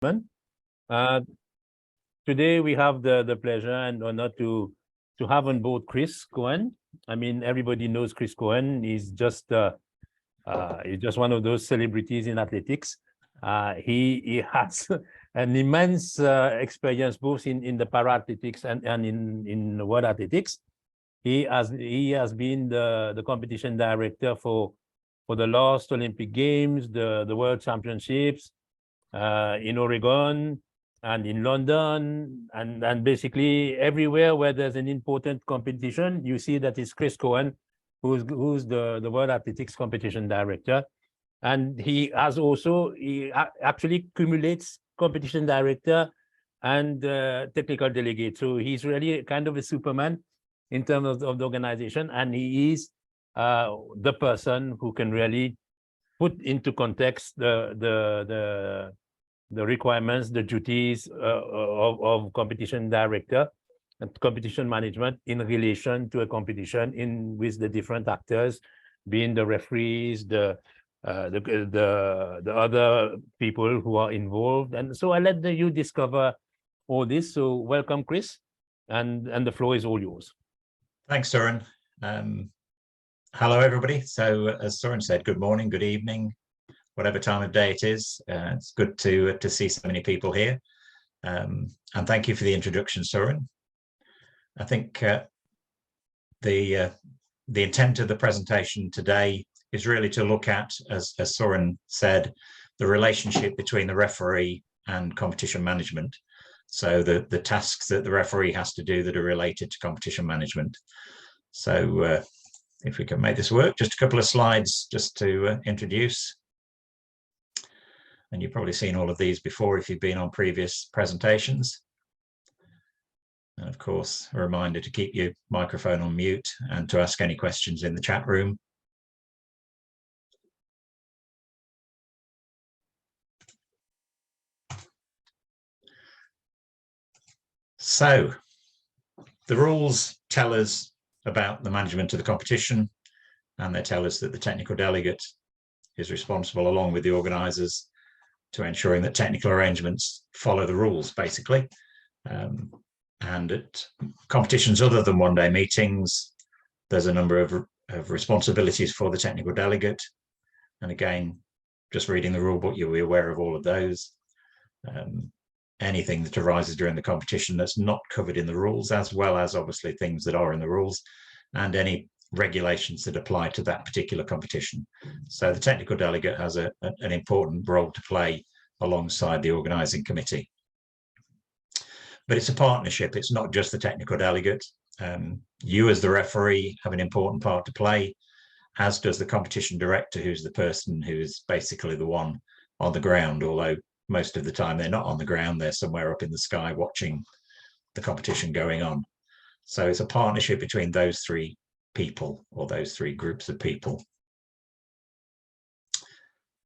Uh, Today we have the pleasure and honor to have on board Chris Cohen. I mean, everybody knows Chris Cohen. He's just one of those celebrities in athletics. He has an immense experience both in the para-athletics and in world athletics. He has been the competition director for the last Olympic Games, the World Championships in Oregon and in London, and basically everywhere where there's an important competition, you see that it's Chris Cohen who's the World Athletics Competition Director. And he actually cumulates competition director and technical delegate. So he's really kind of a Superman in terms of the organization, and he is the person who can really put into context the requirements, the duties of competition director and competition management in relation to a competition with the different actors, being the referees, the other people who are involved. And so I let you discover all this. So welcome, Chris, and the floor is all yours. Thanks, Søren. Hello, everybody. So as Søren said, good morning, good evening, whatever time of day it is. It's good to see so many people here. And thank you for the introduction, Søren. I think the intent of the presentation today is really to look at, as Søren said, the relationship between the referee and competition management. So the tasks that the referee has to do that are related to competition management. So if we can make this work, just a couple of slides just to introduce. And you've probably seen all of these before if you've been on previous presentations. And of course, a reminder to keep your microphone on mute and to ask any questions in the chat room. So the rules tell us about the management of the competition, and they tell us that the technical delegate is responsible, along with the organisers, to ensuring that technical arrangements follow the rules, basically. And at competitions other than one-day meetings, there's a number of responsibilities for the technical delegate. And again, just reading the rule book, you'll be aware of all of those. Anything that arises during the competition that's not covered in the rules, as well as obviously things that are in the rules, and any regulations that apply to that particular competition. So the technical delegate has an important role to play alongside the organising committee. But it's a partnership. It's not just the technical delegate. You as the referee have an important part to play, as does the competition director, who's the person who's basically the one on the ground, although most of the time they're not on the ground, they're somewhere up in the sky watching the competition going on. So it's a partnership between those three people, or those three groups of people.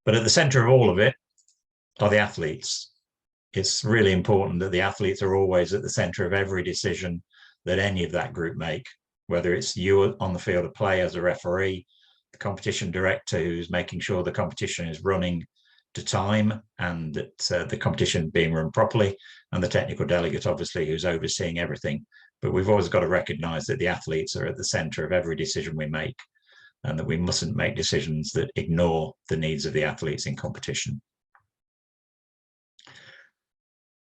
But at the center of all of it are the athletes. It's really important that the athletes are always at the center of every decision that any of that group make, whether it's you on the field of play as a referee, the competition director who's making sure the competition is running to time and that the competition being run properly, and the technical delegate, obviously, who's overseeing everything. But we've always got to recognize that the athletes are at the center of every decision we make, and that we mustn't make decisions that ignore the needs of the athletes in competition.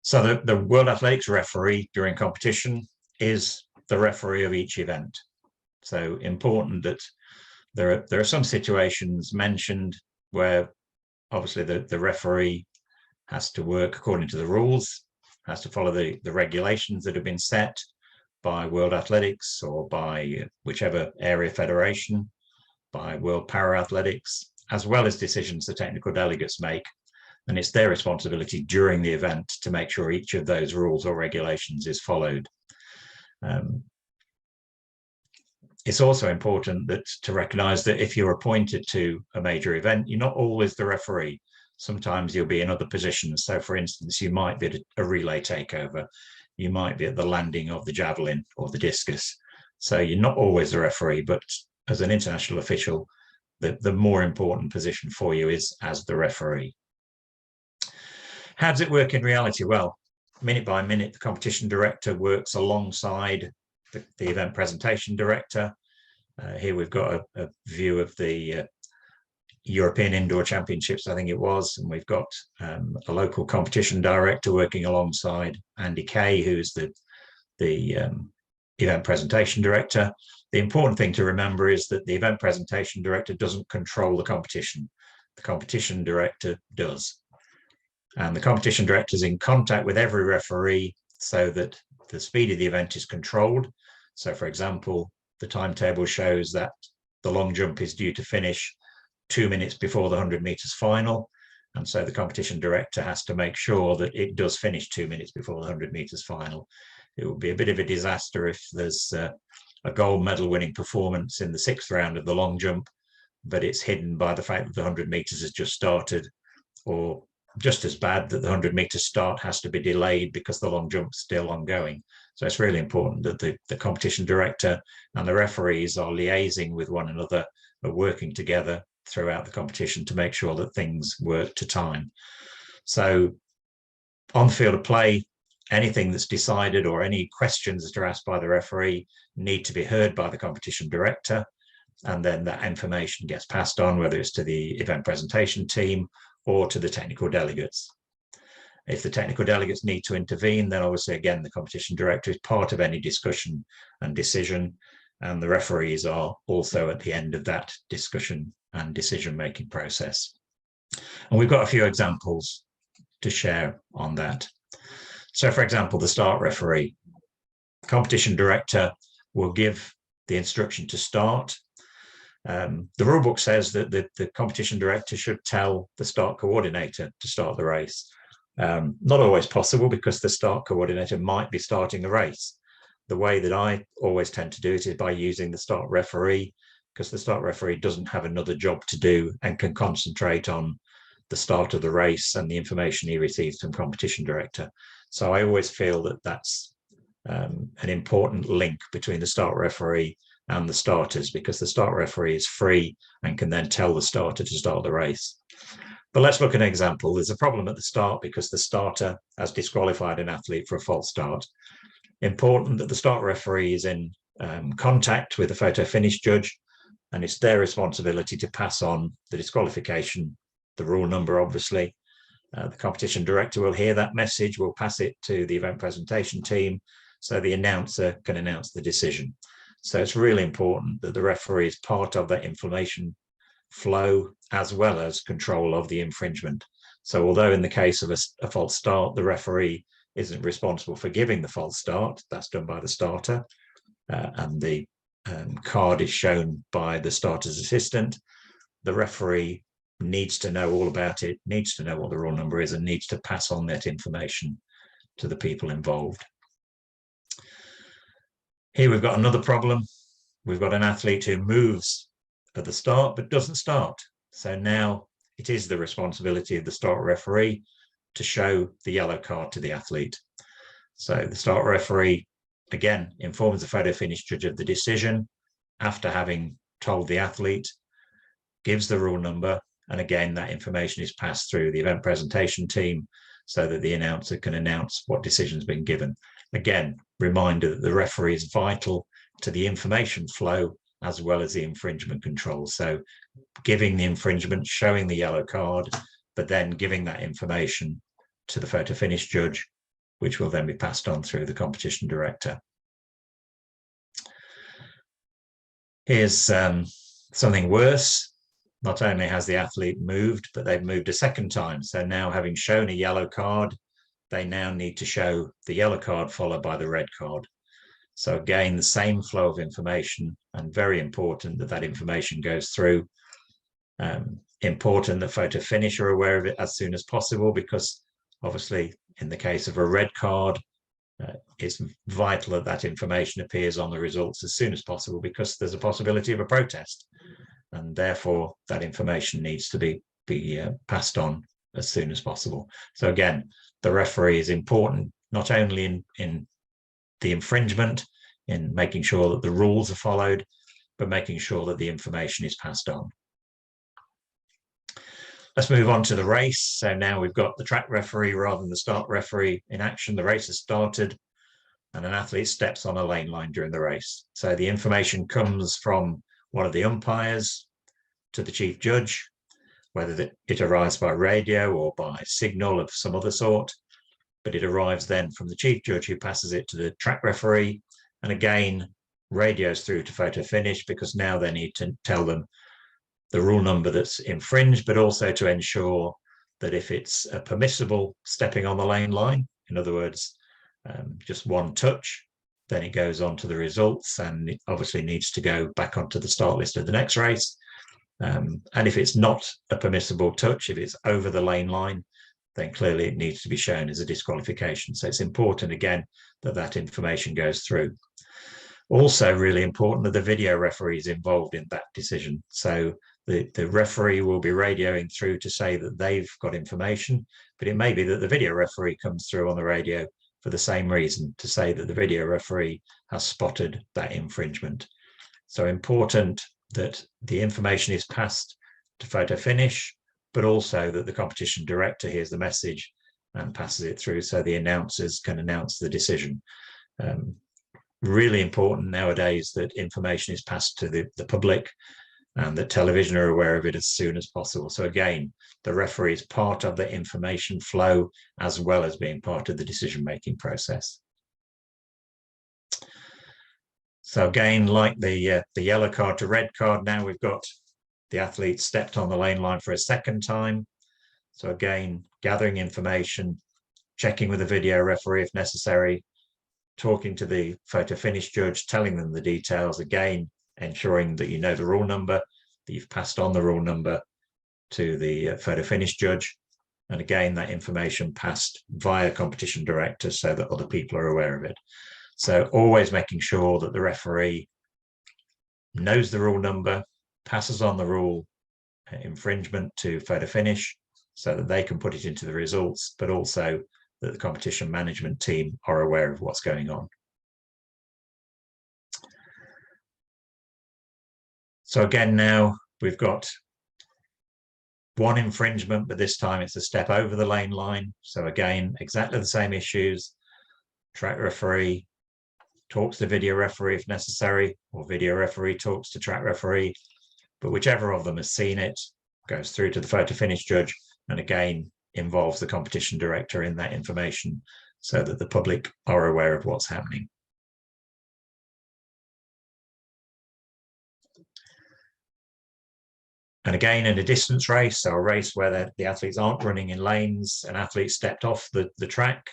So the World Athletics referee during competition is the referee of each event. So important that there are some situations mentioned where obviously the referee has to work according to the rules, has to follow the regulations that have been set by World Athletics or by whichever area federation, by World Para Athletics, as well as decisions the technical delegates make. And it's their responsibility during the event to make sure each of those rules or regulations is followed. It's also important to recognize that if you're appointed to a major event, you're not always the referee. Sometimes you'll be in other positions. So for instance, you might be at a relay takeover. You might be at the landing of the javelin or the discus. So you're not always the referee, but as an international official, the more important position for you is as the referee. How does it work in reality? Well, minute by minute, the competition director works alongside the event presentation director. Here we've got a view of the European Indoor Championships, I think it was, and we've got a local competition director working alongside Andy Kay, who's the event presentation director. The important thing to remember is that the event presentation director doesn't control the competition. The competition director does. And the competition director is in contact with every referee so that the speed of the event is controlled. So, for example, the timetable shows that the long jump is due to finish 2 minutes before the 100 meters final. And so the competition director has to make sure that it does finish 2 minutes before the 100 meters final. It would be a bit of a disaster if there's a gold medal winning performance in the 6th round of the long jump, but it's hidden by the fact that the 100 meters has just started, or just as bad that the 100 meter start has to be delayed because the long jump's still ongoing. So it's really important that the competition director and the referees are liaising with one another, are working together throughout the competition to make sure that things work to time. So on the field of play, anything that's decided or any questions that are asked by the referee need to be heard by the competition director, and then that information gets passed on, whether it's to the event presentation team or to the technical delegates. If the technical delegates need to intervene, then obviously, again, the competition director is part of any discussion and decision, and the referees are also at the end of that discussion and decision-making process. And we've got a few examples to share on that. So, for example, the start referee. The competition director will give the instruction to start. The rulebook says that the competition director should tell the start coordinator to start the race. Not always possible because the start coordinator might be starting the race. The way that I always tend to do it is by using the start referee, because the start referee doesn't have another job to do and can concentrate on the start of the race and the information he receives from competition director. So I always feel that that's an important link between the start referee and the starters, because the start referee is free and can then tell the starter to start the race. But let's look at an example. There's a problem at the start because the starter has disqualified an athlete for a false start. Important that the start referee is in contact with the photo finish judge, and it's their responsibility to pass on the disqualification, the rule number, obviously. The competition director will hear that message, will pass it to the event presentation team, so the announcer can announce the decision. So it's really important that the referee is part of that information flow as well as control of the infringement. So although in the case of a false start, the referee isn't responsible for giving the false start, that's done by the starter, and the card is shown by the starter's assistant, the referee needs to know all about it, needs to know what the rule number is, and needs to pass on that information to the people involved. Here we've got another problem. We've got an athlete who moves at the start but doesn't start. So now it is the responsibility of the start referee to show the yellow card to the athlete. So the start referee, again, informs the photo finish judge of the decision after having told the athlete, gives the rule number, and again, that information is passed through the event presentation team so that the announcer can announce what decision's been given. Again, reminder that the referee is vital to the information flow as well as the infringement control. So giving the infringement, showing the yellow card, but then giving that information to the photo finish judge, which will then be passed on through the competition director. Here's something worse. Not only has the athlete moved, but they've moved a second time. So now, having shown a yellow card, they now need to show the yellow card followed by the red card. So again, the same flow of information, and very important that that information goes through. Important that photo finish are aware of it as soon as possible, because obviously in the case of a red card, it's vital that that information appears on the results as soon as possible, because there's a possibility of a protest, and therefore that information needs to be passed on as soon as possible. So again, the referee is important, not only in the infringement, in making sure that the rules are followed, but making sure that the information is passed on. Let's move on to the race. So now we've got the track referee rather than the start referee in action. The race has started and an athlete steps on a lane line during the race. So the information comes from one of the umpires to the chief judge, whether it arrives by radio or by signal of some other sort, but it arrives then from the chief judge, who passes it to the track referee, and again radios through to photo finish, because now they need to tell them the rule number that's infringed, but also to ensure that if it's a permissible stepping on the lane line, in other words, just one touch, then it goes on to the results, and it obviously needs to go back onto the start list of the next race. And if it's not a permissible touch, if it's over the lane line, then clearly it needs to be shown as a disqualification. So it's important, again, that that information goes through. Also really important are the video referees involved in that decision. So the referee will be radioing through to say that they've got information, but it may be that the video referee comes through on the radio for the same reason, to say that the video referee has spotted that infringement. So important that the information is passed to photo finish, but also that the competition director hears the message and passes it through so the announcers can announce the decision. Really important nowadays that information is passed to the public and that television are aware of it as soon as possible. So again, the referee is part of the information flow as well as being part of the decision-making process. So again, like the yellow card to red card, now we've got the athlete stepped on the lane line for a second time. So again, gathering information, checking with the video referee if necessary, talking to the photo finish judge, telling them the details, again, ensuring that you know the rule number, that you've passed on the rule number to the photo finish judge. And again, that information passed via competition director so that other people are aware of it. So always making sure that the referee knows the rule number, passes on the rule infringement to photo finish so that they can put it into the results, but also that the competition management team are aware of what's going on. So again, now we've got one infringement, but this time it's a step over the lane line. So again, exactly the same issues. Track referee talks to video referee if necessary, or video referee talks to track referee, but whichever of them has seen it goes through to the photo finish judge, and again involves the competition director in that information so that the public are aware of what's happening. And again, in a distance race, so a race where the athletes aren't running in lanes, an athlete stepped off the track.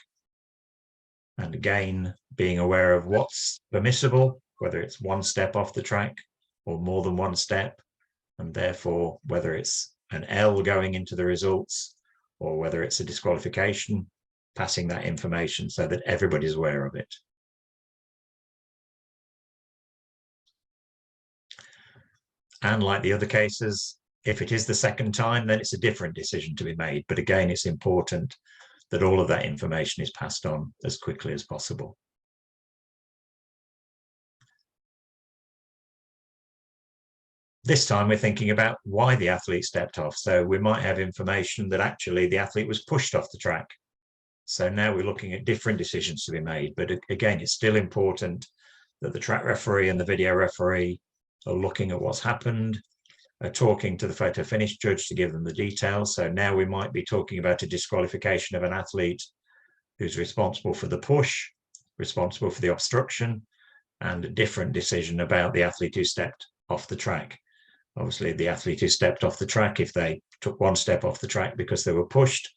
And again, being aware of what's permissible, whether it's one step off the track or more than one step, and therefore whether it's an L going into the results or whether it's a disqualification, passing that information so that everybody's aware of it. And like the other cases, if it is the second time, then it's a different decision to be made. But again, it's important that all of that information is passed on as quickly as possible. This time we're thinking about why the athlete stepped off. So we might have information that actually the athlete was pushed off the track. So now we're looking at different decisions to be made. But again, it's still important that the track referee and the video referee are looking at what's happened, are talking to the photo finish judge to give them the details. So now we might be talking about a disqualification of an athlete who's responsible for the push, responsible for the obstruction, and a different decision about the athlete who stepped off the track. Obviously, the athlete who stepped off the track, if they took one step off the track because they were pushed,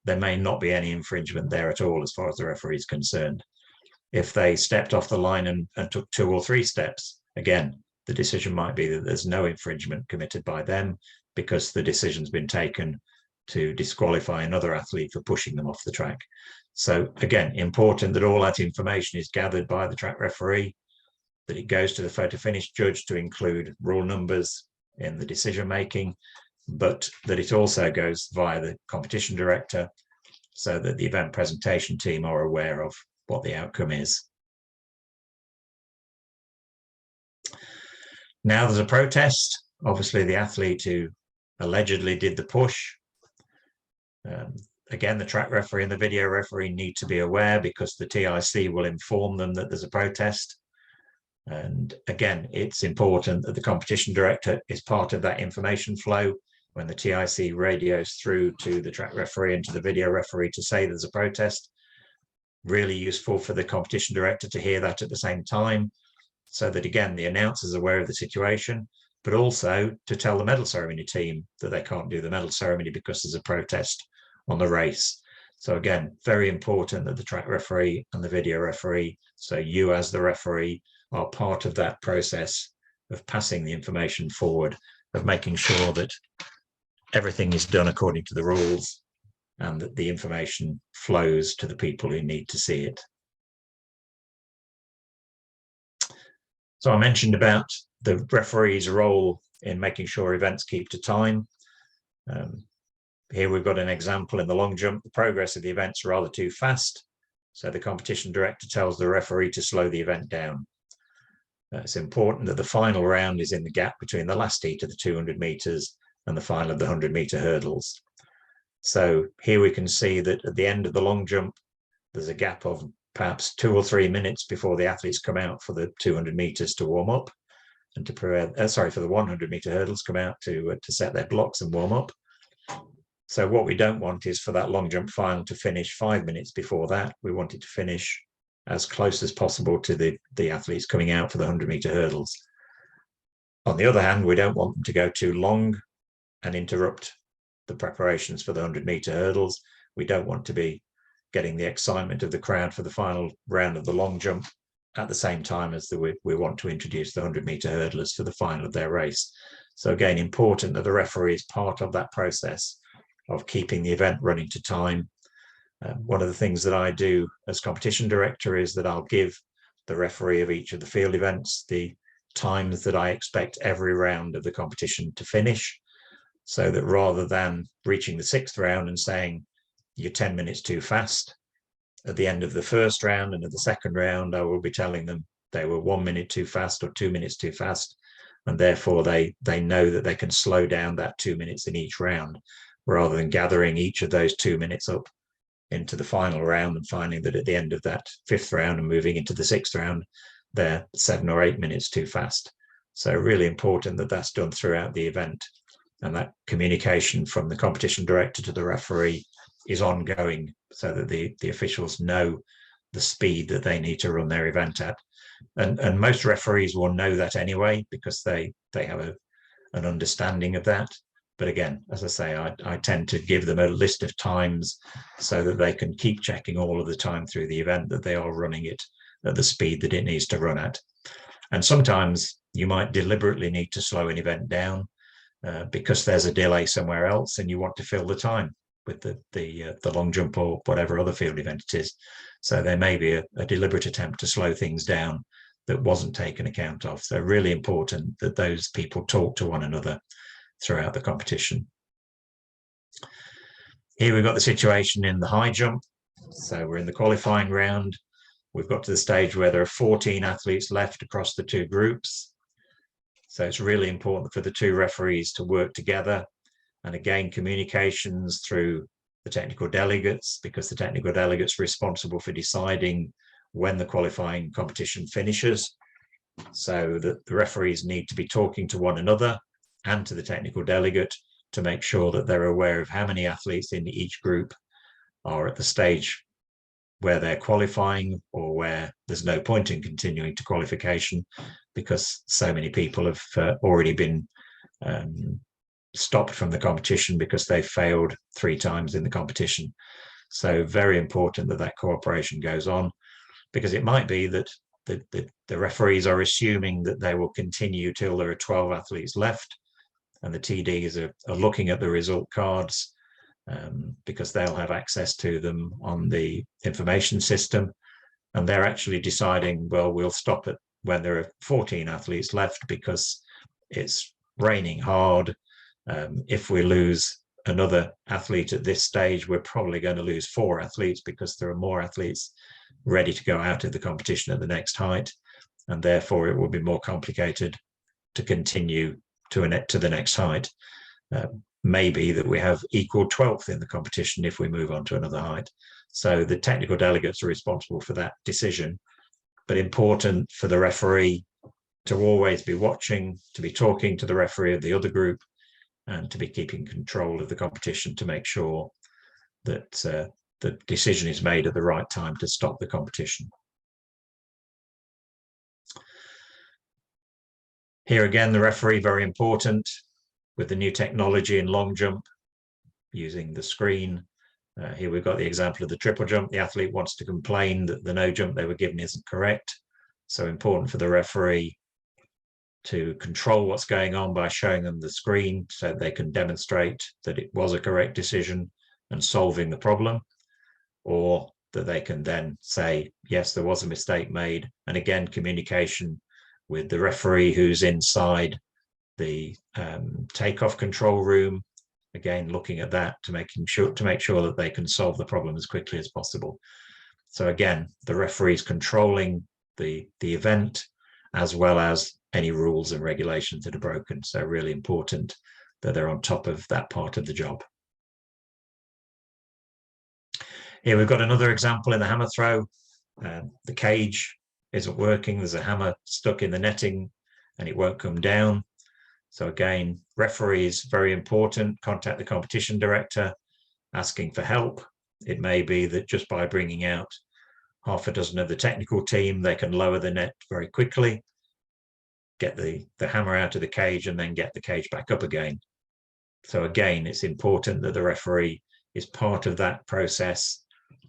there may not be any infringement there at all as far as the referee is concerned. If they stepped off the line and took 2 or 3 steps, again, the decision might be that there's no infringement committed by them because the decision's been taken to disqualify another athlete for pushing them off the track. So again, important that all that information is gathered by the track referee, that it goes to the photo finish judge to include rule numbers in the decision making, but that it also goes via the competition director so that the event presentation team are aware of what the outcome is. Now there's a protest. Obviously, the athlete who allegedly did the push Again, the track referee and the video referee need to be aware, because the TIC will inform them that there's a protest. And again, it's important that the competition director is part of that information flow when the TIC radios through to the track referee and to the video referee to say there's a protest. Really useful for the competition director to hear that at the same time, so that again, the announcer's aware of the situation, but also to tell the medal ceremony team that they can't do the medal ceremony because there's a protest on the race. So again, very important that the track referee and the video referee, so you as the referee, are part of that process of passing the information forward, of making sure that everything is done according to the rules and that the information flows to the people who need to see it. So I mentioned about the referee's role in making sure events keep to time. Here we've got an example in the long jump. The progress of the event's rather too fast, so the competition director tells the referee to slow the event down. It's important that the final round is in the gap between the last heat of the 200 meters and the final of the 100-meter hurdles. So here we can see that at the end of the long jump, there's a gap of perhaps 2 or 3 minutes before the athletes come out for the 200 meters to warm up, and to prepare, for the 100-meter hurdles come out to set their blocks and warm up. So what we don't want is for that long jump final to finish 5 minutes before that. We want it to finish as close as possible to the athletes coming out for the 100-meter hurdles. On the other hand, we don't want them to go too long and interrupt the preparations for the 100-meter hurdles. We don't want to be getting the excitement of the crowd for the final round of the long jump at the same time as we want to introduce the 100-meter hurdlers for the final of their race. So again, important that the referee is part of that process of keeping the event running to time. One of the things that I do as competition director is that I'll give the referee of each of the field events the times that I expect every round of the competition to finish, so that rather than reaching the 6th round and saying you're 10 minutes too fast, at the end of the first round and at the second round, I will be telling them they were 1 minute too fast or 2 minutes too fast, and therefore they know that they can slow down that 2 minutes in each round, rather than gathering each of those 2 minutes up into the final round and finding that at the end of that 5th round and moving into the 6th round, they're 7 or 8 minutes too fast. So really important that that's done throughout the event, and that communication from the competition director to the referee is ongoing, so that the officials know the speed that they need to run their event at. And most referees will know that anyway, because they have an understanding of that. But again, as I say, I tend to give them a list of times so that they can keep checking all of the time through the event that they are running it at the speed that it needs to run at. And sometimes you might deliberately need to slow an event down because there's a delay somewhere else and you want to fill the time with the long jump or whatever other field event it is. So there may be a deliberate attempt to slow things down that wasn't taken account of. So really important that those people talk to one another throughout the competition. Here we've got the situation in the high jump. So we're in the qualifying round. We've got to the stage where there are 14 athletes left across the two groups. So it's really important for the two referees to work together. And again, communications through the technical delegates, because the technical delegates are responsible for deciding when the qualifying competition finishes. So that the referees need to be talking to one another and to the technical delegate to make sure that they're aware of how many athletes in each group are at the stage where they're qualifying or where there's no point in continuing to qualification, because so many people have already been stopped from the competition because they failed 3 times in the competition. So very important that that cooperation goes on, because it might be that the referees are assuming that they will continue till there are 12 athletes left, and the TDs are looking at the result cards because they'll have access to them on the information system, and they're actually deciding, well, we'll stop it when there are 14 athletes left because it's raining hard. If we lose another athlete at this stage, we're probably going to lose 4 athletes because there are more athletes ready to go out of the competition at the next height, and therefore it will be more complicated to continue to the next height. may be that we have equal 12th in the competition if we move on to another height. So the technical delegates are responsible for that decision, but important for the referee to always be watching, to be talking to the referee of the other group, and to be keeping control of the competition to make sure that the decision is made at the right time to stop the competition. Here again, the referee, very important with the new technology in long jump, using the screen. Here we've got the example of the triple jump. The athlete wants to complain that the no jump they were given isn't correct. So important for the referee to control what's going on by showing them the screen so they can demonstrate that it was a correct decision and solving the problem, or that they can then say, yes, there was a mistake made. And again, communication with the referee who's inside the takeoff control room, again looking at that to make sure that they can solve the problem as quickly as possible. So again, the referee's controlling the event as well as any rules and regulations that are broken. So really important that they're on top of that part of the job. Here we've got another example in the hammer throw. The cage isn't working. There's a hammer stuck in the netting and it won't come down. So again, referees, very important, contact the competition director asking for help. It may be that just by bringing out half a dozen of the technical team, they can lower the net very quickly, get the hammer out of the cage and then get the cage back up again. So again, it's important that the referee is part of that process,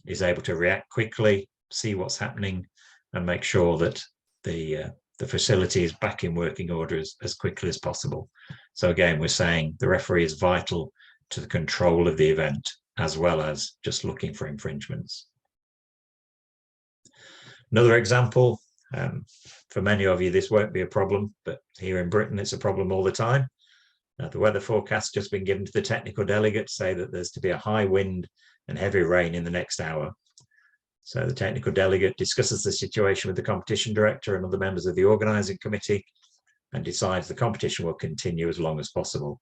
is able to react quickly, see what's happening, and make sure that the facility is back in working order as quickly as possible. So again, we're saying the referee is vital to the control of the event, as well as just looking for infringements. Another example, for many of you, this won't be a problem, but here in Britain, it's a problem all the time. The weather forecast just been given to the technical delegates say that there's to be a high wind and heavy rain in the next hour. So the technical delegate discusses the situation with the competition director and other members of the organising committee and decides the competition will continue as long as possible.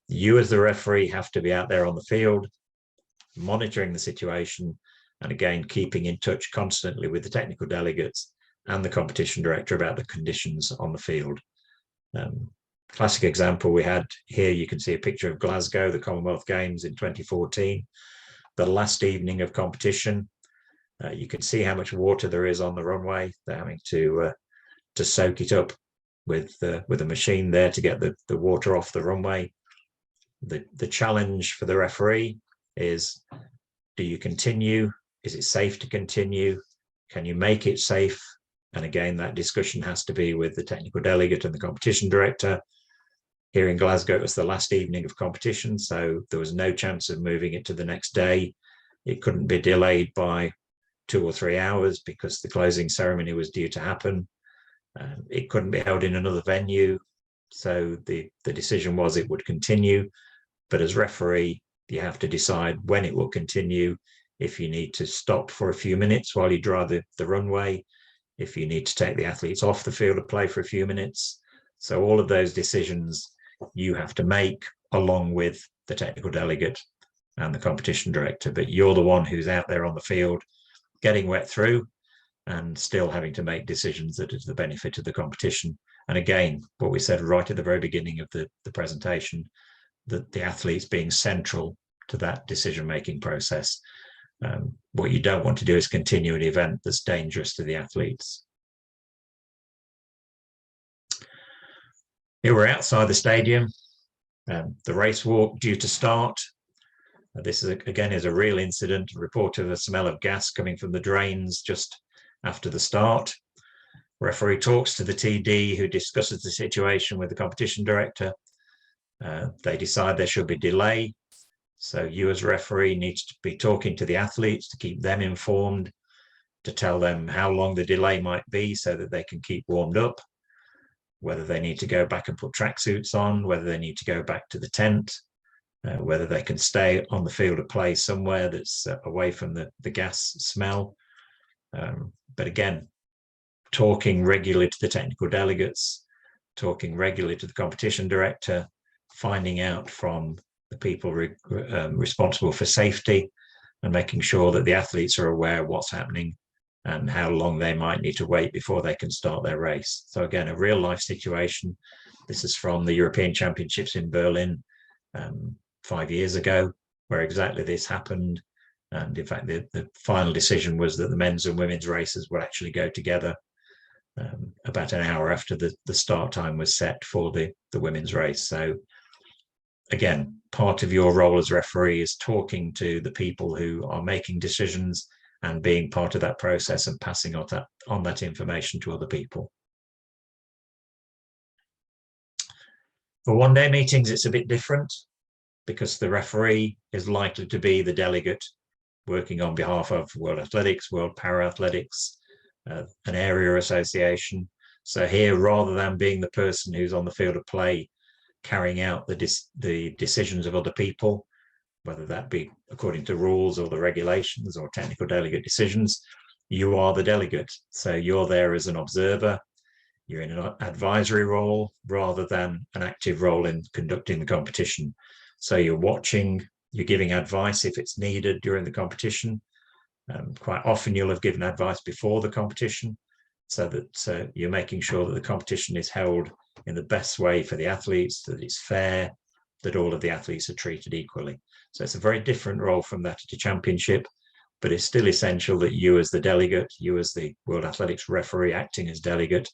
You as the referee have to be out there on the field, monitoring the situation, and again, keeping in touch constantly with the technical delegates and the competition director about the conditions on the field. Classic example we had here, you can see a picture of Glasgow, the Commonwealth Games in 2014, the last evening of competition. You can see how much water there is on the runway. They're having to soak it up with a machine there to get the water off the runway. The challenge for the referee is, do you continue? Is it safe to continue? Can you make it safe? And again, that discussion has to be with the technical delegate and the competition director. Here in Glasgow, it was the last evening of competition, so there was no chance of moving it to the next day. It couldn't be delayed by 2 or 3 hours because the closing ceremony was due to happen. It couldn't be held in another venue. So the decision was it would continue. But as referee, you have to decide when it will continue, if you need to stop for a few minutes while you dry the runway, if you need to take the athletes off the field of play for a few minutes. So all of those decisions you have to make along with the technical delegate and the competition director, but you're the one who's out there on the field getting wet through and still having to make decisions that are to the benefit of the competition. And again, what we said right at the very beginning of the presentation, that the athletes being central to that decision-making process. What you don't want to do is continue an event that's dangerous to the athletes. Here we're outside the stadium, the race walk due to start. This is again is a real incident, a report of a smell of gas coming from the drains just after the start. Referee talks to the TD who discusses the situation with the competition director. They decide there should be delay. So you as referee needs to be talking to the athletes to keep them informed, to tell them how long the delay might be so that they can keep warmed up, whether they need to go back and put tracksuits on, whether they need to go back to the tent, whether they can stay on the field of play somewhere that's away from the gas smell. But again, talking regularly to the technical delegates, talking regularly to the competition director, finding out from the people responsible for safety and making sure that the athletes are aware of what's happening and how long they might need to wait before they can start their race. So again, a real life situation. This is from the European Championships in Berlin 5 years ago, where exactly this happened. And in fact, the final decision was that the men's and women's races would actually go together about an hour after the start time was set for the women's race. So again, part of your role as referee is talking to the people who are making decisions and being part of that process and passing on that information to other people. For one-day meetings, it's a bit different because the referee is likely to be the delegate working on behalf of World Athletics, World Para-Athletics, an area association. So here, rather than being the person who's on the field of play carrying out the decisions of other people, whether that be according to rules or the regulations or technical delegate decisions, you are the delegate. So you're there as an observer. You're in an advisory role rather than an active role in conducting the competition. So you're watching, you're giving advice if it's needed during the competition. Quite often you'll have given advice before the competition so that you're making sure that the competition is held in the best way for the athletes, that it's fair, that all of the athletes are treated equally. So it's a very different role from that at a championship, but it's still essential that you as the delegate, you as the World Athletics referee acting as delegate,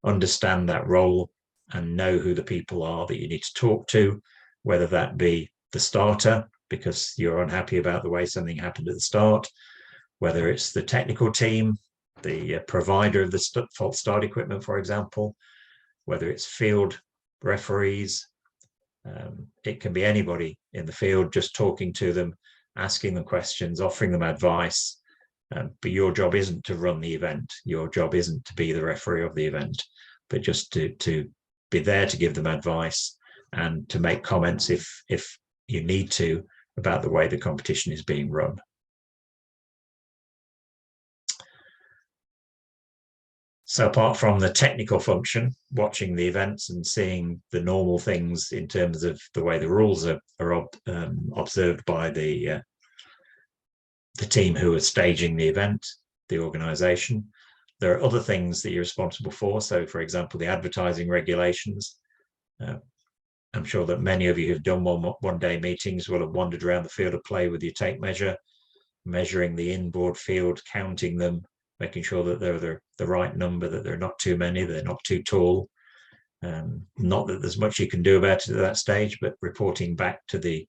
understand that role and know who the people are that you need to talk to, whether that be the starter, because you're unhappy about the way something happened at the start, whether it's the technical team, the provider of the false start equipment, for example, whether it's field referees, it can be anybody in the field, just talking to them, asking them questions, offering them advice. But your job isn't to run the event. Your job isn't to be the referee of the event, but just to be there to give them advice and to make comments if you need to about the way the competition is being run. So apart from the technical function, watching the events and seeing the normal things in terms of the way the rules are observed by the team who are staging the event, the organization, there are other things that you're responsible for. So for example, the advertising regulations. I'm sure that many of you who've done one-day meetings will have wandered around the field of play with your tape measure, measuring the inboard field, counting them, making sure that they're the right number, that they're not too many, they're not too tall. Not that there's much you can do about it at that stage, but reporting back to the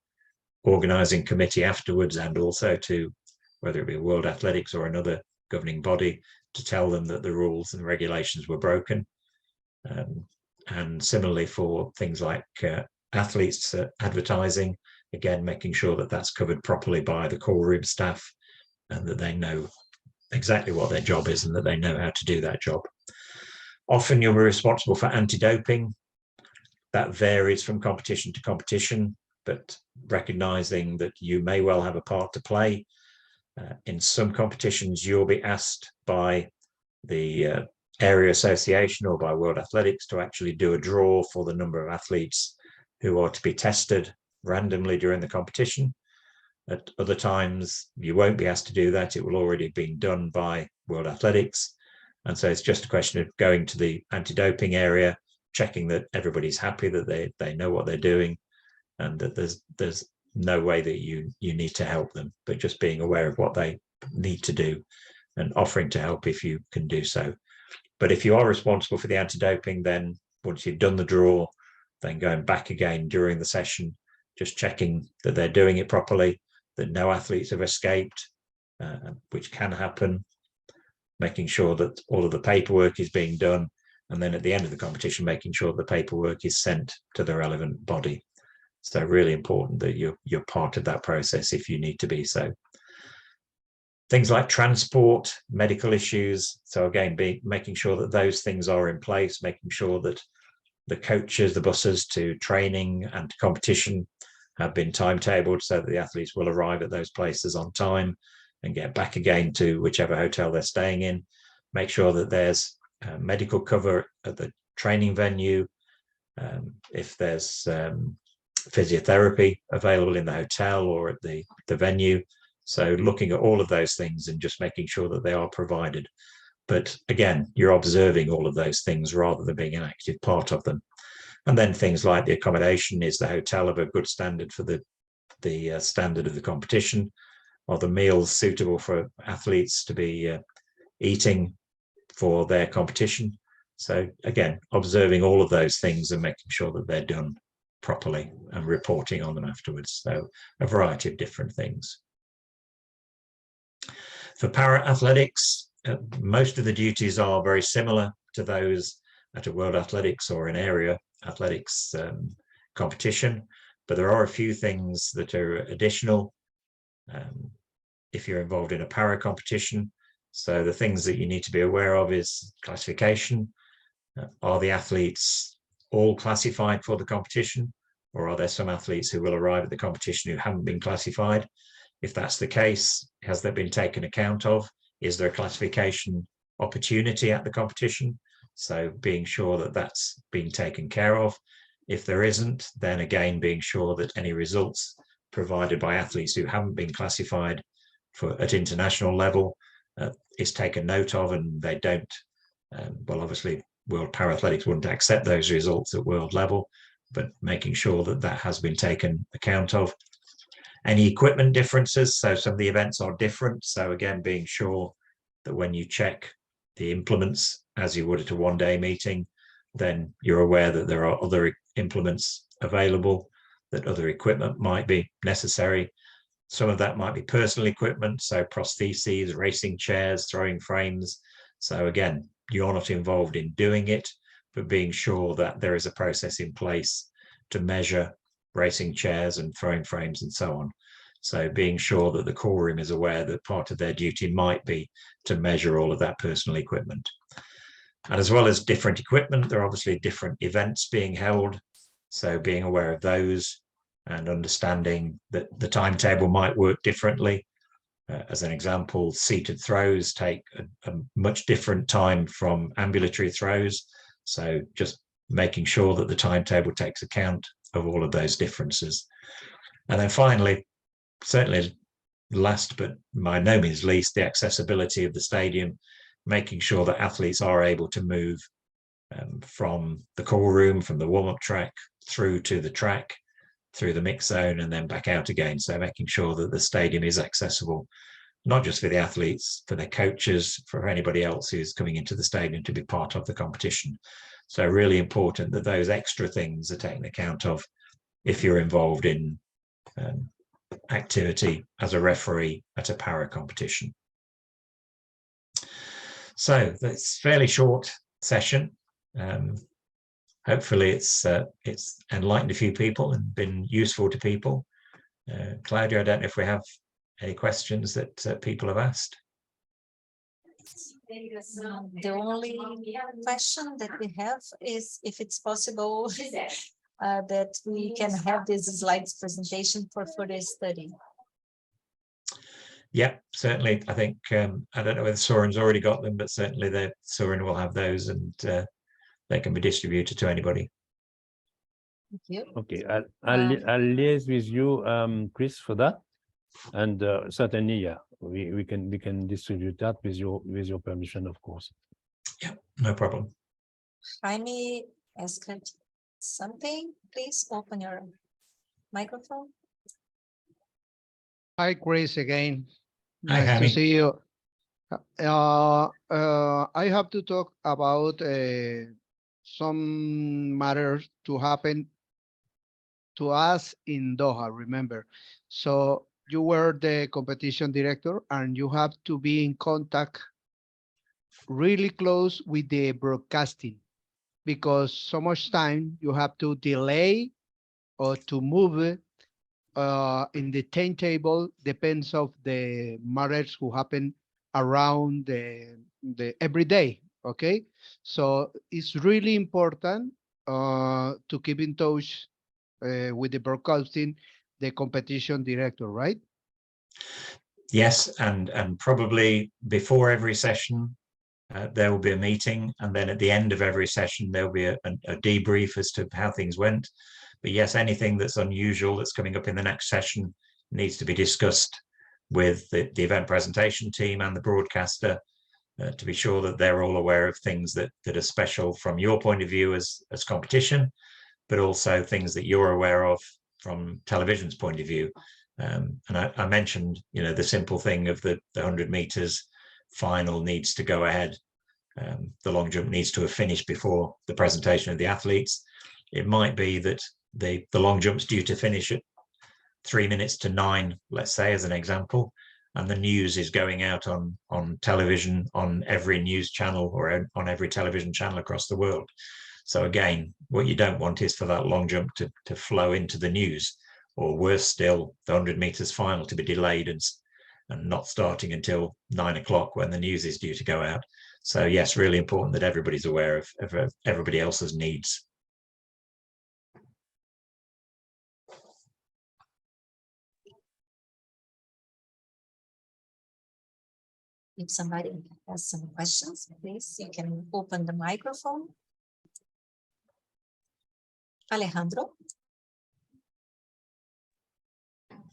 organizing committee afterwards, and also to whether it be World Athletics or another governing body, to tell them that the rules and regulations were broken. And similarly for things like athletes advertising, again, making sure that that's covered properly by the core room staff and that they know exactly what their job is and that they know how to do that job. Often you'll be responsible for anti-doping. That varies from competition to competition, but recognizing that you may well have a part to play. In some competitions, you'll be asked by the area association or by World Athletics to actually do a draw for the number of athletes who are to be tested randomly during the competition. At other times, you won't be asked to do that. It will already have been done by World Athletics. And so it's just a question of going to the anti-doping area, checking that everybody's happy, that they know what they're doing, and that there's no way that you need to help them, but just being aware of what they need to do and offering to help if you can do so. But if you are responsible for the anti-doping, then once you've done the draw, then going back again during the session, just checking that they're doing it properly, that no athletes have escaped, which can happen, making sure that all of the paperwork is being done, and then at the end of the competition, making sure the paperwork is sent to the relevant body. So really important that you're part of that process if you need to be so. Things like transport, medical issues. So again, making sure that those things are in place, making sure that the coaches, the buses to training and to competition have been timetabled so that the athletes will arrive at those places on time and get back again to whichever hotel they're staying in. Make sure that there's medical cover at the training venue. If there's physiotherapy available in the hotel or at the venue. So looking at all of those things and just making sure that they are provided. But again, you're observing all of those things rather than being an active part of them. And then things like the accommodation, is the hotel of a good standard for the standard of the competition? Are the meals suitable for athletes to be eating for their competition? So again, observing all of those things and making sure that they're done properly and reporting on them afterwards. So a variety of different things. For para-athletics, most of the duties are very similar to those at a World Athletics or an area athletics competition, but there are a few things that are additional if you're involved in a para competition. So the things that you need to be aware of is classification. Are the athletes all classified for the competition, or are there some athletes who will arrive at the competition who haven't been classified? If that's the case, has that been taken account of? Is there a classification opportunity at the competition? So being sure that that's being taken care of. If there isn't, then again, being sure that any results provided by athletes who haven't been classified at international level is taken note of, and they don't, well, obviously World Para-Athletics wouldn't accept those results at world level, but making sure that that has been taken account of. Any equipment differences, so some of the events are different, so again, being sure that when you check the implements as you would at a one-day meeting, then you're aware that there are other implements available, that other equipment might be necessary. Some of that might be personal equipment, so prostheses, racing chairs, throwing frames. So again, you're not involved in doing it, but being sure that there is a process in place to measure racing chairs and throwing frames and so on. So being sure that the core room is aware that part of their duty might be to measure all of that personal equipment. And as well as different equipment, there are obviously different events being held. So being aware of those and understanding that the timetable might work differently. As an example, seated throws take a much different time from ambulatory throws. So just making sure that the timetable takes account of all of those differences. And then finally, certainly last but by no means least, the accessibility of the stadium, making sure that athletes are able to move from the core room, from the warm-up track, through to the track, through the mix zone, and then back out again. So making sure that the stadium is accessible, not just for the athletes, for their coaches, for anybody else who's coming into the stadium to be part of the competition. So really important that those extra things are taken account of if you're involved in activity as a referee at a para competition. So that's a fairly short session. Hopefully it's enlightened a few people and been useful to people. Claudia, I don't know if we have any questions that people have asked. The only question that we have is if it's possible that we can have this slides presentation for further study. Yeah, certainly. I think, I don't know whether Soren's already got them, but certainly Soren will have those, and they can be distributed to anybody. Thank you. Okay, I'll liaise with you, Chris, for that, and certainly, yeah, we can distribute that with your permission, of course. Yeah, no problem. Jaime asked something. Please open your microphone. Hi, Chris, again. Hi, Nice Jaime. to see you. I have to talk about some matters to happen to us in Doha, remember. So you were the competition director and you have to be in contact really close with the broadcasting, because so much time you have to delay or to move it in the timetable, depends of the matters who happen around the every day. Okay, so it's really important to keep in touch with the broadcasting, the competition director, right? Yes, and probably before every session there will be a meeting, and then at the end of every session there'll be a debrief as to how things went. But yes, anything that's unusual that's coming up in the next session needs to be discussed with the event presentation team and the broadcaster to be sure that they're all aware of things that are special from your point of view as competition, but also things that you're aware of from television's point of view. And I mentioned, you know, the simple thing of the 100 meters final needs to go ahead. The long jump needs to have finished before the presentation of the athletes. It might be that the long jump's due to finish at 3 minutes to 9, let's say, as an example, and the news is going out on television, on every news channel or on every television channel across the world. So again, what you don't want is for that long jump to flow into the news, or worse still, the 100 meters final to be delayed and not starting until 9 o'clock when the news is due to go out. So yes, really important that everybody's aware of everybody else's needs. If somebody has some questions, please, you can open the microphone. Alejandro.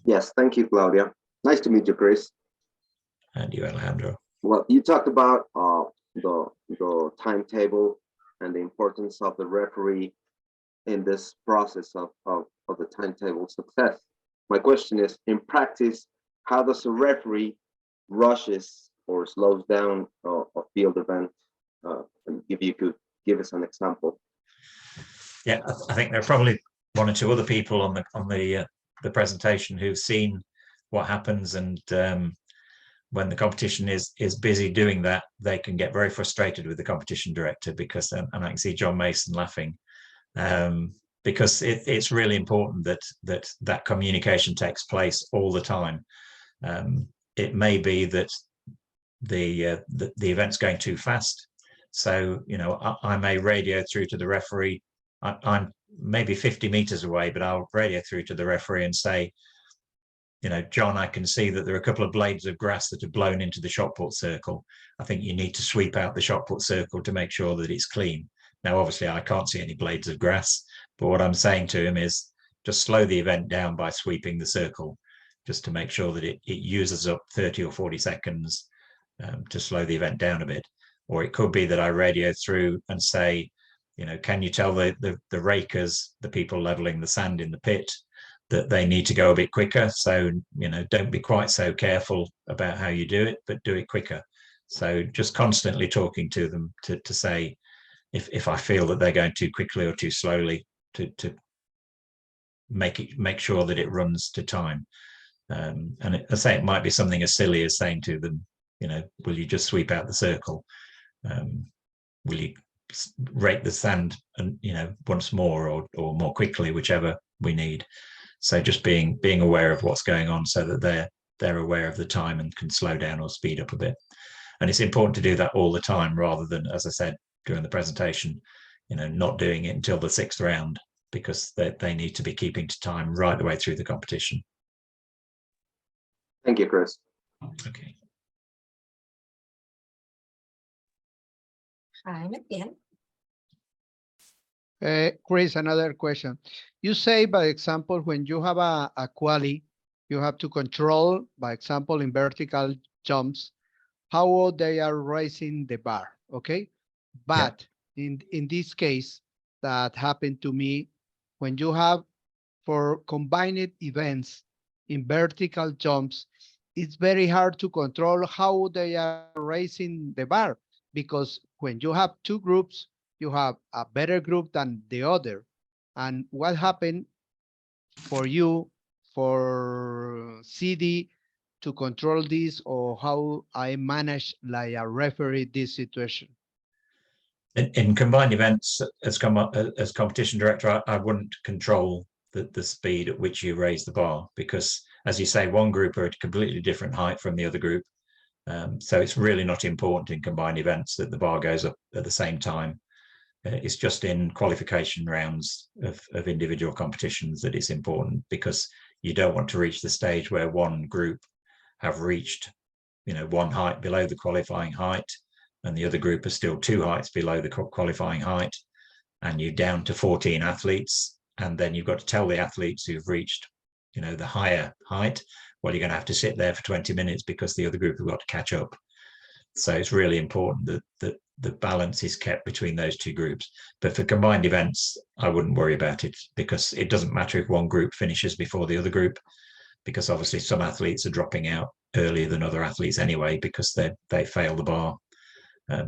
Yes, thank you, Claudia. Nice to meet you, Chris. And you, Alejandro. Well, you talked about the timetable and the importance of the referee in this process of the timetable success. My question is, in practice, how does a referee rushes or slows down a field event? And if you could give us an example. Yeah, I think there are probably one or two other people on the presentation who've seen what happens, and when the competition is busy doing that, they can get very frustrated with the competition director because, and I can see John Mason laughing, because it's really important that communication takes place all the time. It may be that the event's going too fast, so you know I may radio through to the referee. I'm maybe 50 meters away, but I'll radio through to the referee and say, you know, John, I can see that there are a couple of blades of grass that have blown into the shot put circle. I think you need to sweep out the shot put circle to make sure that it's clean. Now, obviously, I can't see any blades of grass, but what I'm saying to him is just slow the event down by sweeping the circle, just to make sure that it uses up 30 or 40 seconds to slow the event down a bit. Or it could be that I radio through and say, you know, can you tell the rakers, the people leveling the sand in the pit, that they need to go a bit quicker? So, you know, don't be quite so careful about how you do it, but do it quicker. So just constantly talking to them to say, if I feel that they're going too quickly or too slowly, to make sure that it runs to time. And I say it might be something as silly as saying to them, you know, will you just sweep out the circle? Will you rake the sand, and you know, once more or more quickly, whichever we need. So just being aware of what's going on, so that they're aware of the time and can slow down or speed up a bit. And it's important to do that all the time, rather than, as I said during the presentation, you know, not doing it until the 6th round, because they need to be keeping to time right the way through the competition. Thank you, Chris. Okay. Jaime, again. Chris, another question. You say, by example, when you have a quali, you have to control, by example, in vertical jumps, how they are raising the bar, okay? But in this case, that happened to me, when you have for combined events in vertical jumps, it's very hard to control how they are raising the bar, because when you have two groups, you have a better group than the other. And what happened for you, for CD, to control this, or how I manage like a referee this situation? In combined events, as competition director, I wouldn't control the speed at which you raise the bar, because, as you say, one group are at a completely different height from the other group. So it's really not important in combined events that the bar goes up at the same time. It's just in qualification rounds of individual competitions that it's important, because you don't want to reach the stage where one group have reached, you know, one height below the qualifying height, and the other group are still 2 heights below the qualifying height, and you're down to 14 athletes, and then you've got to tell the athletes who've reached, you know, the higher height, well, you're going to have to sit there for 20 minutes because the other group have got to catch up. So it's really important that the balance is kept between those two groups. But for combined events, I wouldn't worry about it, because it doesn't matter if one group finishes before the other group, because obviously some athletes are dropping out earlier than other athletes anyway, because they fail the bar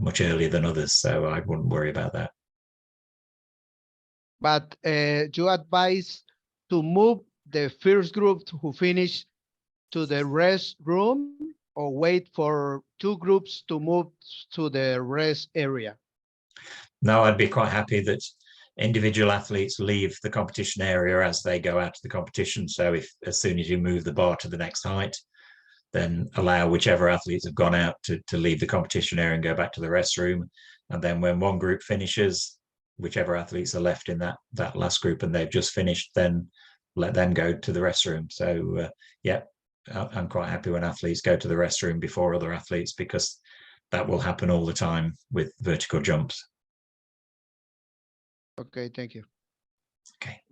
much earlier than others. So I wouldn't worry about that. But you advise to move the first group who finish to the rest room, or wait for two groups to move to the rest area? No, I'd be quite happy that individual athletes leave the competition area as they go out to the competition. So if as soon as you move the bar to the next height, then allow whichever athletes have gone out to leave the competition area and go back to the rest room. And then when one group finishes, whichever athletes are left in that last group and they've just finished, then let them go to the rest room. So yeah, I'm quite happy when athletes go to the rest room before other athletes, because that will happen all the time with vertical jumps. Okay, thank you. Okay.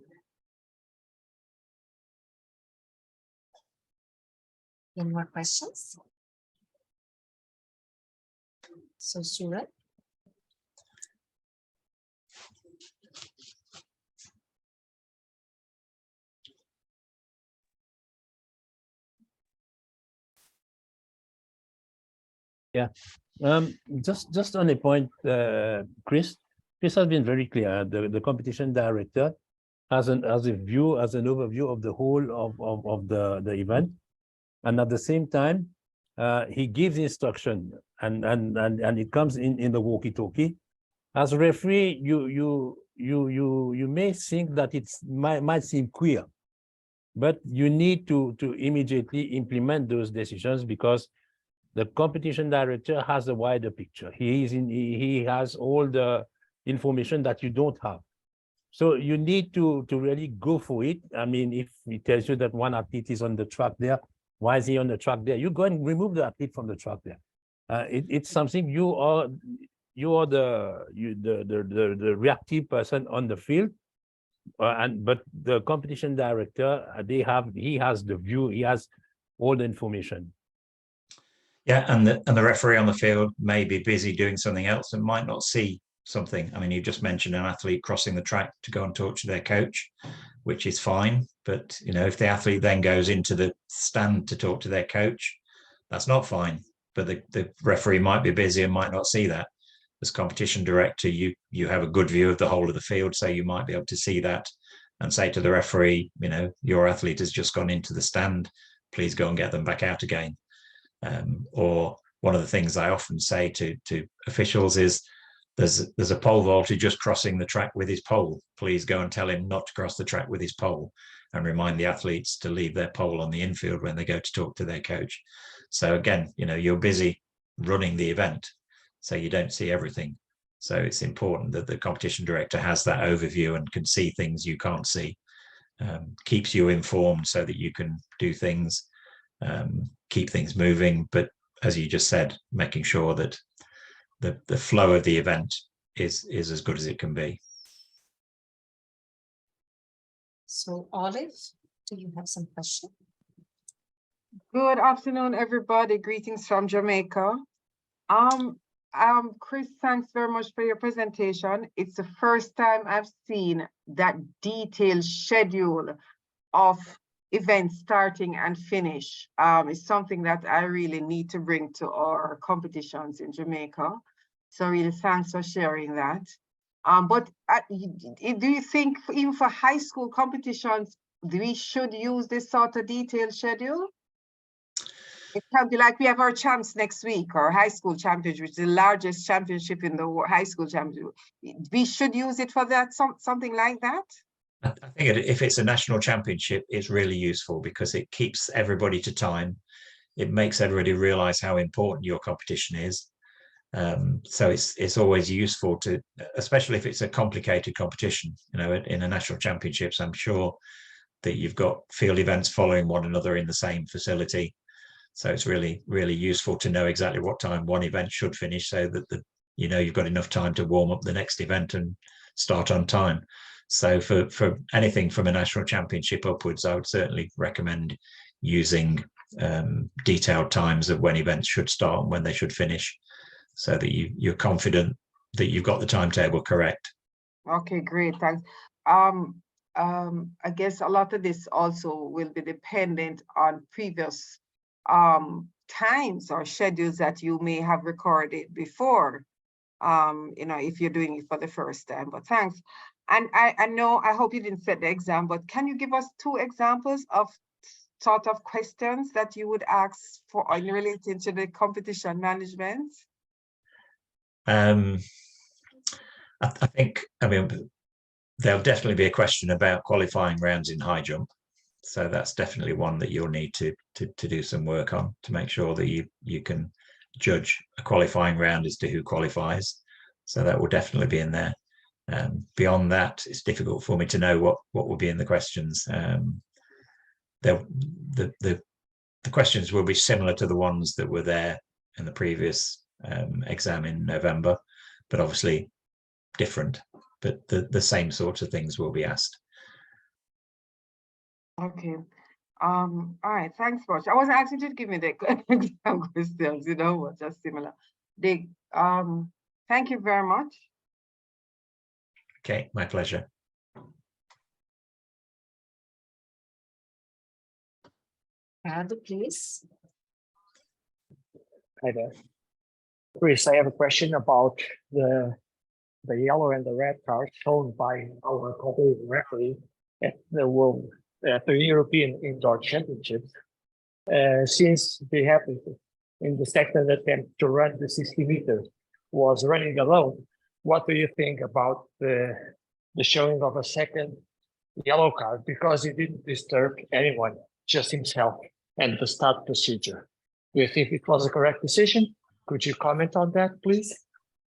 Any more questions? So Suraj? Yeah, just on a point, Chris has been very clear. The competition director has an overview of the whole of the event, and at the same time, he gives instruction, and it comes in the walkie-talkie. As a referee, you may think that it might seem queer, but you need to immediately implement those decisions, because the competition director has a wider picture. He has all the information that you don't have. So you need to really go for it. I mean, if he tells you that one athlete is on the track there, why is he on the track there? You go and remove the athlete from the track there. It's something you are the reactive person on the field, but the competition director, he has the view, he has all the information. Yeah, and the referee on the field may be busy doing something else and might not see something. I mean, you just mentioned an athlete crossing the track to go and talk to their coach, which is fine. But, you know, if the athlete then goes into the stand to talk to their coach, that's not fine. But the referee might be busy and might not see that. As competition director, you have a good view of the whole of the field, so you might be able to see that and say to the referee, you know, your athlete has just gone into the stand, please go and get them back out again. Or one of the things I often say to officials is, there's a pole vaulter just crossing the track with his pole. Please go and tell him not to cross the track with his pole, and remind the athletes to leave their pole on the infield when they go to talk to their coach. So again, you know, you're busy running the event, so you don't see everything. So it's important that the competition director has that overview and can see things you can't see. Keeps you informed so that you can do things, keep things moving, but as you just said, making sure that the flow of the event is as good as it can be. So Olive, do you have some question? Good afternoon, everybody. Greetings from Jamaica. Chris, thanks very much for your presentation. It's the first time I've seen that detailed schedule of events starting and finish. It's something that I really need to bring to our competitions in Jamaica. So really thanks for sharing that. But do you think even for high school competitions, we should use this sort of detailed schedule? It can be like we have our champs next week, our high school championship, which is the largest championship in the high school championship. We should use it for that, something like that? I think if it's a national championship, it's really useful because it keeps everybody to time. It makes everybody realize how important your competition is. So it's always useful to, especially if it's a complicated competition, you know, in a national championships, I'm sure that you've got field events following one another in the same facility. So it's really, really useful to know exactly what time one event should finish, so that you know, you've got enough time to warm up the next event and start on time. So for anything from a national championship upwards, I would certainly recommend using detailed times of when events should start and when they should finish, so that you're confident that you've got the timetable correct. Okay, great, thanks. I guess a lot of this also will be dependent on previous times or schedules that you may have recorded before, you know, if you're doing it for the first time, but thanks. And I know, I hope you didn't set the exam, but can you give us 2 examples of sort of questions that you would ask for in relating to the competition management? I think, I mean, there'll definitely be a question about qualifying rounds in high jump. So that's definitely one that you'll need to do some work on to make sure that you can judge a qualifying round as to who qualifies. So that will definitely be in there. Beyond that, it's difficult for me to know what will be in the questions. The questions will be similar to the ones that were there in the previous exam in November, but obviously different. But the same sorts of things will be asked. Okay. All right, thanks much. I wasn't asking you to give me the exam questions, you know, but just similar. Thank you very much. Okay, my pleasure. Please. Hi there. Chris, I have a question about the yellow and the red card shown by our competitive referee at the European Indoor Championships. Since they happened in the second attempt to run the 60 meters was running alone, what do you think about the showing of a second yellow card, because he didn't disturb anyone, just himself and the start procedure? Do you think it was a correct decision? Could you comment on that, please?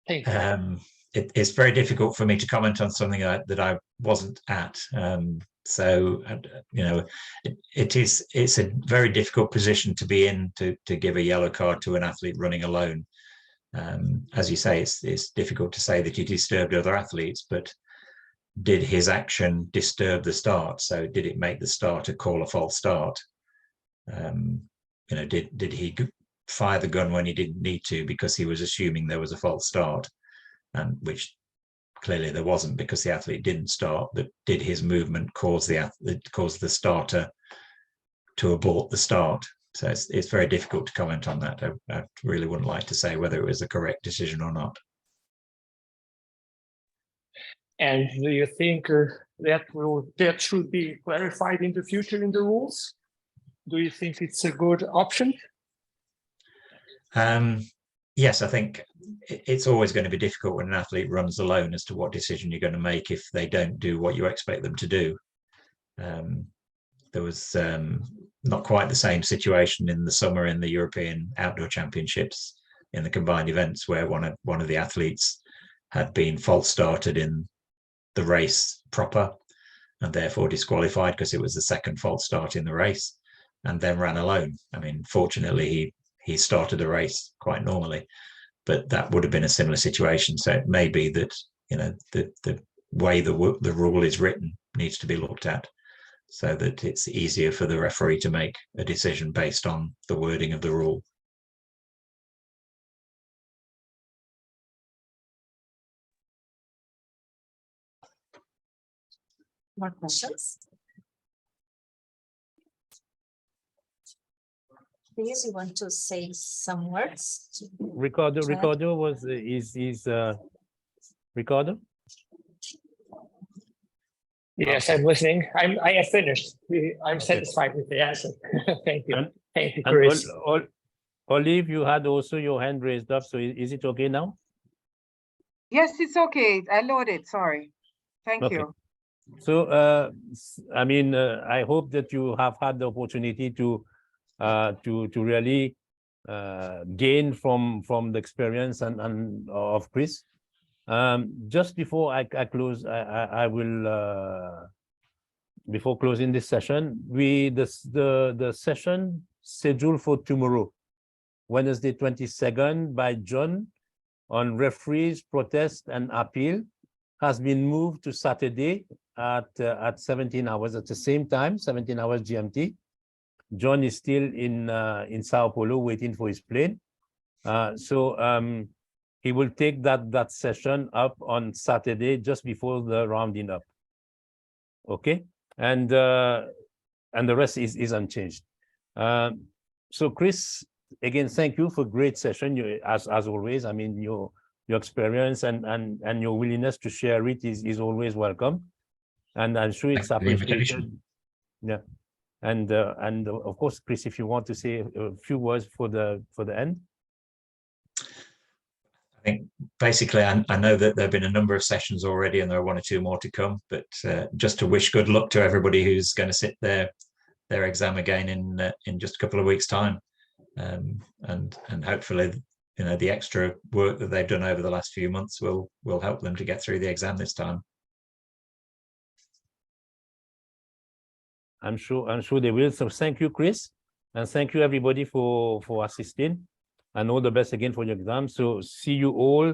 Thank you. It's very difficult for me to comment on something that I wasn't at. So, you know, it's a very difficult position to be in to give a yellow card to an athlete running alone. As you say, it's difficult to say that he disturbed other athletes, but did his action disturb the start? So did it make the starter call a false start? You know, did he fire the gun when he didn't need to because he was assuming there was a false start, and which clearly there wasn't because the athlete didn't start? But did his movement cause the starter to abort the start? So it's very difficult to comment on that. I really wouldn't like to say whether it was the correct decision or not. And do you think that should be clarified in the future in the rules? Do you think it's a good option? Yes, I think it's always going to be difficult when an athlete runs alone as to what decision you're going to make if they don't do what you expect them to do. There was not quite the same situation in the summer in the European Outdoor Championships in the combined events, where one of the athletes had been false started in the race proper and therefore disqualified because it was the second false start in the race, and then ran alone. I mean, fortunately, he started the race quite normally, but that would have been a similar situation. So it may be that, you know, the way the rule is written needs to be looked at so that it's easier for the referee to make a decision based on the wording of the rule. More questions? Please, you want to say some words? Ricardo Ricardo? Yes, I'm listening. I have finished. I'm satisfied with the answer. Thank you. Thank you, And Chris. Olive, you had also your hand raised up. So is it okay now? Yes, it's okay. I loaded, sorry. Thank you. So, I mean, I hope that you have had the opportunity to really gain from the experience and of Chris. Just before I close, I will before closing this session, the session scheduled for tomorrow, Wednesday 22nd by John, on referees, protest and appeal. has been moved to Saturday at 17 hours at the same time, 17 hours GMT. John is still in Sao Paulo waiting for his plane. So he will take that session up on Saturday just before the rounding up. Okay, and the rest is unchanged. So Chris, again, thank you for great session. You, as always, I mean, your experience and your willingness to share it is always welcome, and I'm sure it's Thanks for the appreciated. invitation. Yeah, and of course, Chris, if you want to say a few words for the end. I think basically I know that there have been a number of sessions already and there are 1 or 2 more to come, but just to wish good luck to everybody who's going to sit their exam again in just a couple of weeks' time, and hopefully, you know, the extra work that they've done over the last few months will help them to get through the exam this time. I'm sure they will. So thank you, Chris, and thank you everybody for assisting, and all the best again for your exam. So see you all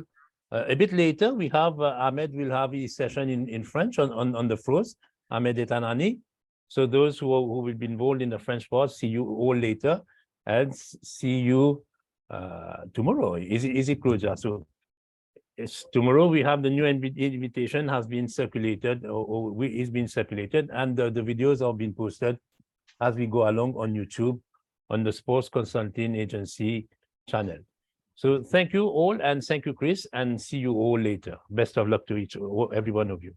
a bit later. We have Ahmed will have his session in French on the first, Ahmed et Anani. So those who will be involved in the French part, see you all later, and see you tomorrow. Is it closure? So it's tomorrow. We have the new invitation has been circulated or is being circulated, and the videos are being posted as we go along on YouTube on the Sports Consulting Agency channel. So thank you all, and thank you, Chris, and see you all later. Best of luck to every one of you.